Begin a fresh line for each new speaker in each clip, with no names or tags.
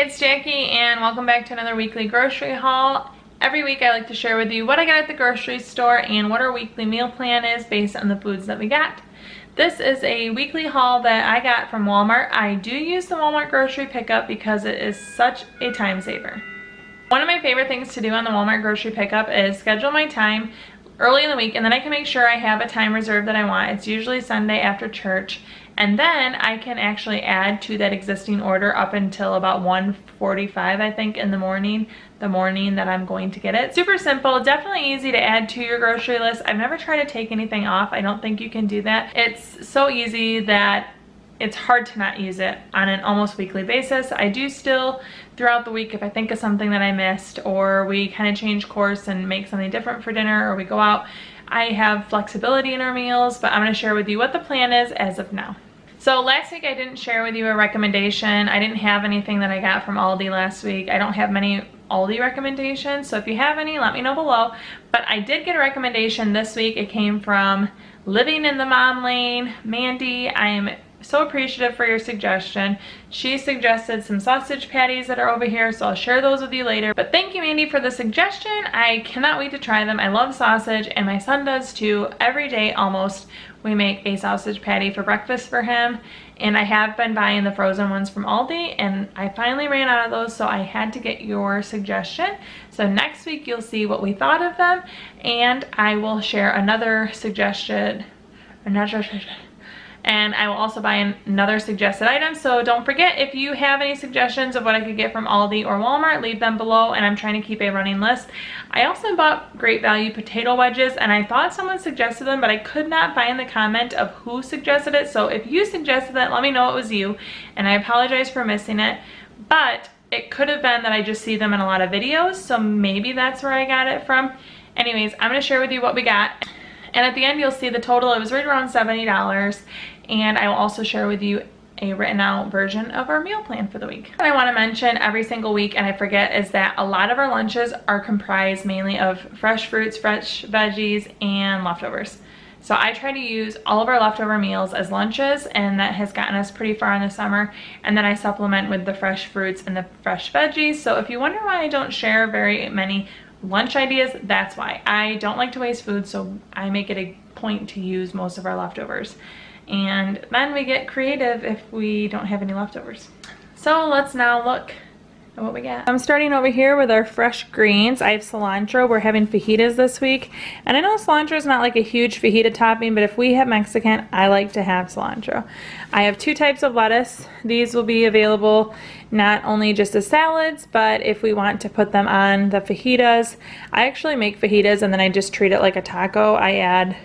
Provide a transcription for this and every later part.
it's Jackie and welcome back to another weekly grocery haul. Every week I like to share with you what I got at the grocery store and what our weekly meal plan is based on the foods that we got. This is a weekly haul that I got from Walmart. I do use the Walmart grocery pickup because it is such a time saver. One of my favorite things to do on the Walmart grocery pickup is schedule my time early in the week, and then I can make sure I have a time reserved that I want. It's usually Sunday after church, and then I can actually add to that existing order up until about 1:45 I think in the morning that I'm going to get it. Super simple, definitely easy to add to your grocery list. I've never tried to take anything off. I don't think you can do that. It's so easy that it's hard to not use it on an almost weekly basis. I do still throughout the week, if I think of something that I missed, or we kind of change course and make something different for dinner, or we go out, I have flexibility in our meals, but I'm going to share with you what the plan is as of now. So last week I didn't share with you a recommendation. I didn't have anything that I got from Aldi last week. I don't have many Aldi recommendations, so if you have any, let me know below. But I did get a recommendation this week. It came from Living in the Mom Lane, Mandy. I am so appreciative for your suggestion. She suggested some sausage patties that are over here, so I'll share those with you later. But thank you, Mandy, for the suggestion. I cannot wait to try them. I love sausage, and my son does too. Every day almost we make a sausage patty for breakfast for him, and I have been buying the frozen ones from Aldi, and I finally ran out of those, so I had to get your suggestion. So next week you'll see what we thought of them, and I will share another suggestion, and I will also buy another suggested item. So don't forget, if you have any suggestions of what I could get from Aldi or Walmart, leave them below, and I'm trying to keep a running list. I also bought Great Value potato wedges, and I thought someone suggested them, but I could not find the comment of who suggested it. So if you suggested that, let me know it was you, and I apologize for missing it. But it could have been that I just see them in a lot of videos, so maybe that's where I got it from. Anyways, I'm going to share with you what we got. And at the end, you'll see the total. It was right around $70. And I will also share with you a written out version of our meal plan for the week. What I want to mention every single week, and I forget, is that a lot of our lunches are comprised mainly of fresh fruits, fresh veggies, and leftovers. So I try to use all of our leftover meals as lunches, and that has gotten us pretty far in the summer. And then I supplement with the fresh fruits and the fresh veggies. So if you wonder why I don't share very many lunch ideas, that's why. I don't like to waste food, so I make it a point to use most of our leftovers. And then we get creative if we don't have any leftovers. So let's now look at what we got. I'm starting over here with our fresh greens. I have cilantro. We're having fajitas this week. And I know cilantro is not like a huge fajita topping, but if we have Mexican, I like to have cilantro. I have two types of lettuce. These will be available not only just as salads, but if we want to put them on the fajitas. I actually make fajitas and then I just treat it like a taco. I add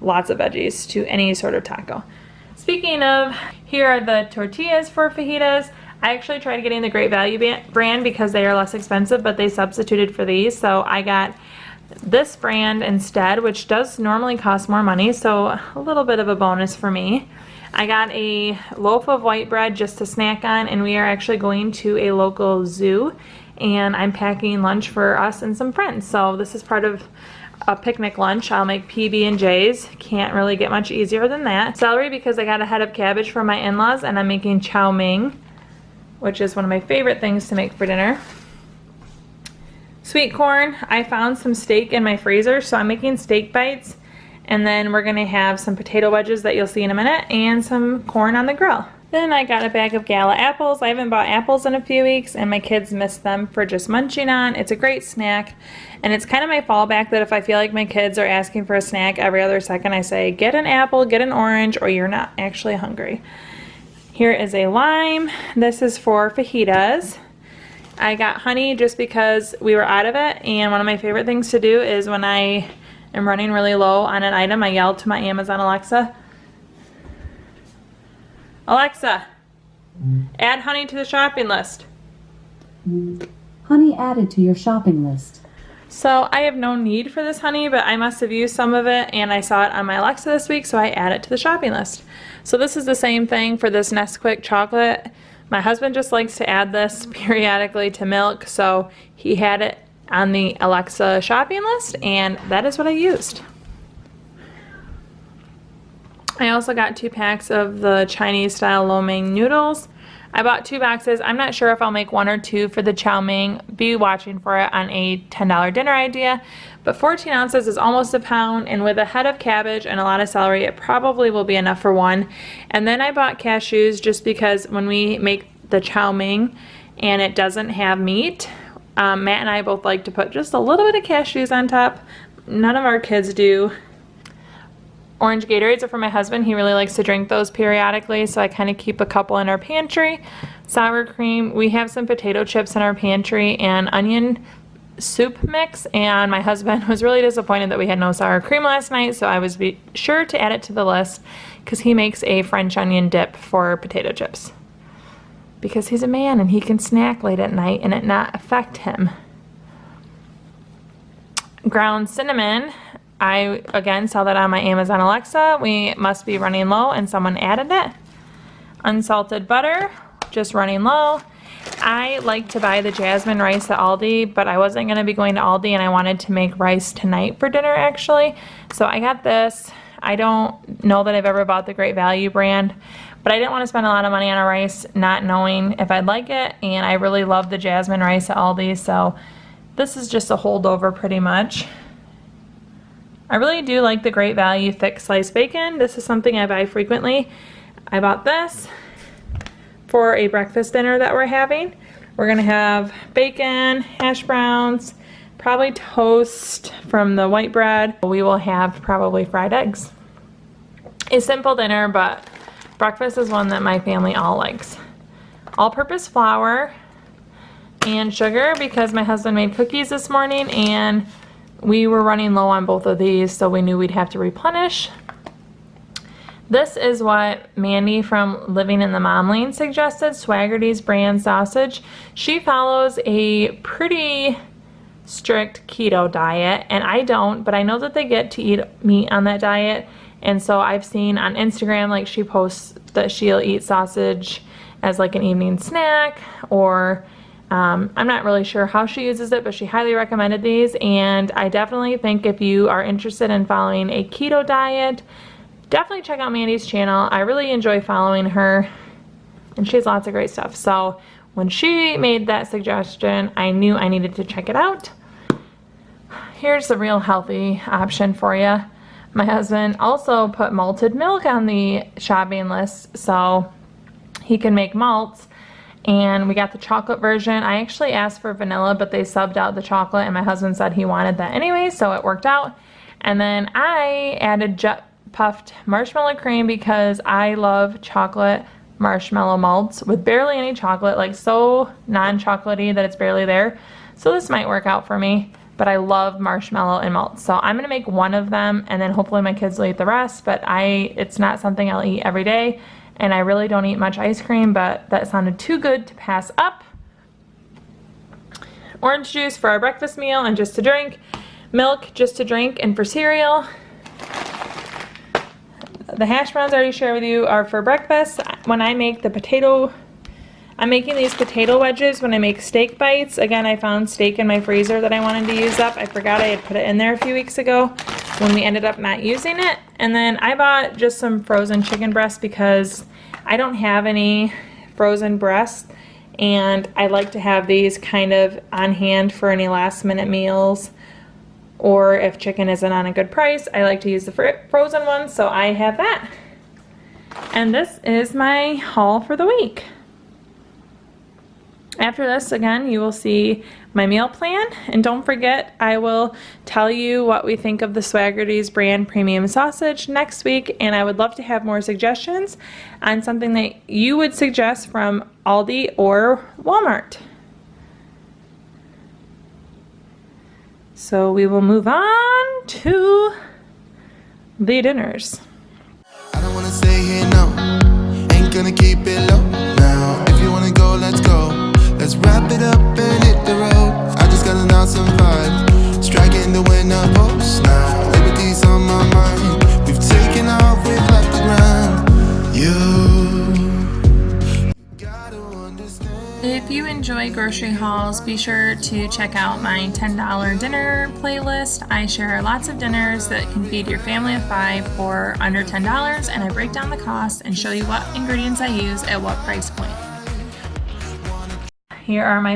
lots of veggies to any sort of taco. Speaking of, here are the tortillas for fajitas. I actually tried getting the Great Value brand because they are less expensive, but they substituted for these, so I got this brand instead, which does normally cost more money, so a little bit of a bonus for me. I got a loaf of white bread just to snack on, and we are actually going to a local zoo, and I'm packing lunch for us and some friends, so this is part of a picnic lunch. I'll make PB&Js. Can't really get much easier than that. Celery, because I got a head of cabbage from my in-laws, and I'm making chow mein, which is one of my favorite things to make for dinner. Sweet corn. I found some steak in my freezer, so I'm making steak bites, and then we're gonna have some potato wedges that you'll see in a minute, and some corn on the grill. Then I got a bag of Gala apples. I haven't bought apples in a few weeks, and my kids miss them for just munching on. It's a great snack, and it's kind of my fallback that if I feel like my kids are asking for a snack every other second, I say, get an apple, get an orange, or you're not actually hungry. Here is a lime. This is for fajitas. I got honey just because we were out of it, and one of my favorite things to do is when I am running really low on an item, I yell to my Amazon Alexa, Alexa, add honey to the shopping list.
Honey added to your shopping list.
So I have no need for this honey, but I must have used some of it, and I saw it on my Alexa this week, so I add it to the shopping list. So this is the same thing for this Nesquik chocolate. My husband just likes to add this periodically to milk, so he had it on the Alexa shopping list, and that is what I used. I also got 2 packs of the Chinese style lo mein noodles. I bought 2 boxes. I'm not sure if I'll make 1 or 2 for the chow mein. Be watching for it on a $10 dinner idea. But 14 ounces is almost a pound, and with a head of cabbage and a lot of celery, it probably will be enough for 1. And then I bought cashews just because when we make the chow mein and it doesn't have meat, Matt and I both like to put just a little bit of cashews on top. None of our kids do. Orange Gatorades are for my husband. He really likes to drink those periodically, so I kind of keep a couple in our pantry. Sour cream. We have some potato chips in our pantry and onion soup mix, and my husband was really disappointed that we had no sour cream last night, so I was sure to add it to the list because he makes a French onion dip for potato chips. Because he's a man and he can snack late at night and it not affect him. Ground cinnamon. I, again, saw that on my Amazon Alexa. We must be running low and someone added it. Unsalted butter, just running low. I like to buy the jasmine rice at Aldi, but I wasn't going to be going to Aldi and I wanted to make rice tonight for dinner actually. So I got this. I don't know that I've ever bought the Great Value brand, but I didn't want to spend a lot of money on a rice not knowing if I'd like it, and I really love the jasmine rice at Aldi, so this is just a holdover pretty much. I really do like the Great Value thick sliced bacon. This is something I buy frequently. I bought this for a breakfast dinner that we're having. We're gonna have bacon, hash browns, probably toast from the white bread. We will have probably fried eggs. A simple dinner, but breakfast is one that my family all likes. All-purpose flour and sugar because my husband made cookies this morning and we were running low on both of these, so we knew we'd have to replenish. This is what Mandy from Living in the Mom Lane suggested, Swaggerty's brand sausage. She follows a pretty strict keto diet, and I don't, but I know that they get to eat meat on that diet, and so I've seen on Instagram, like, she posts that she'll eat sausage as like an evening snack, or I'm not really sure how she uses it, but she highly recommended these, and I definitely think if you are interested in following a keto diet, definitely check out Mandy's channel. I really enjoy following her, and she has lots of great stuff. So when she made that suggestion, I knew I needed to check it out. Here's the real healthy option for you. My husband also put malted milk on the shopping list so he can make malts. And we got the chocolate version. I actually asked for vanilla, but they subbed out the chocolate, and my husband said he wanted that anyway, so it worked out. And then I added jet puffed marshmallow cream because I love chocolate marshmallow malts with barely any chocolate, like so non-chocolatey that it's barely there. So this might work out for me, but I love marshmallow and malts. So I'm gonna make one of them, and then hopefully my kids will eat the rest, but it's not something I'll eat every day. And I really don't eat much ice cream, but that sounded too good to pass up. Orange juice for our breakfast meal and just to drink. Milk just to drink and for cereal. The hash browns I already shared with you are for breakfast. When I make I'm making these potato wedges when I make steak bites. Again, I found steak in my freezer that I wanted to use up. I forgot I had put it in there a few weeks ago when we ended up not using it. And then I bought just some frozen chicken breasts because I don't have any frozen breasts, and I like to have these kind of on hand for any last minute meals, or if chicken isn't on a good price, I like to use the frozen ones, so I have that. And this is my haul for the week. After this, again, you will see my meal plan, and don't forget, I will tell you what we think of the Swaggerty's brand premium sausage next week, and I would love to have more suggestions on something that you would suggest from Aldi or Walmart. So we will move on to the dinners.
I don't wanna stay here, no. Ain't gonna keep it low now. If you wanna go, let's go. Let's wrap it up and hit the road. I just got an awesome vibe, striking the winner post now. Liberty's on my mind. We've taken off, we've left the ground. You gotta understand.
If you enjoy grocery hauls, be sure to check out my $10 dinner playlist. I share lots of dinners that can feed your family of 5 for under $10, and I break down the cost and show you what ingredients I use at what price point. Here are my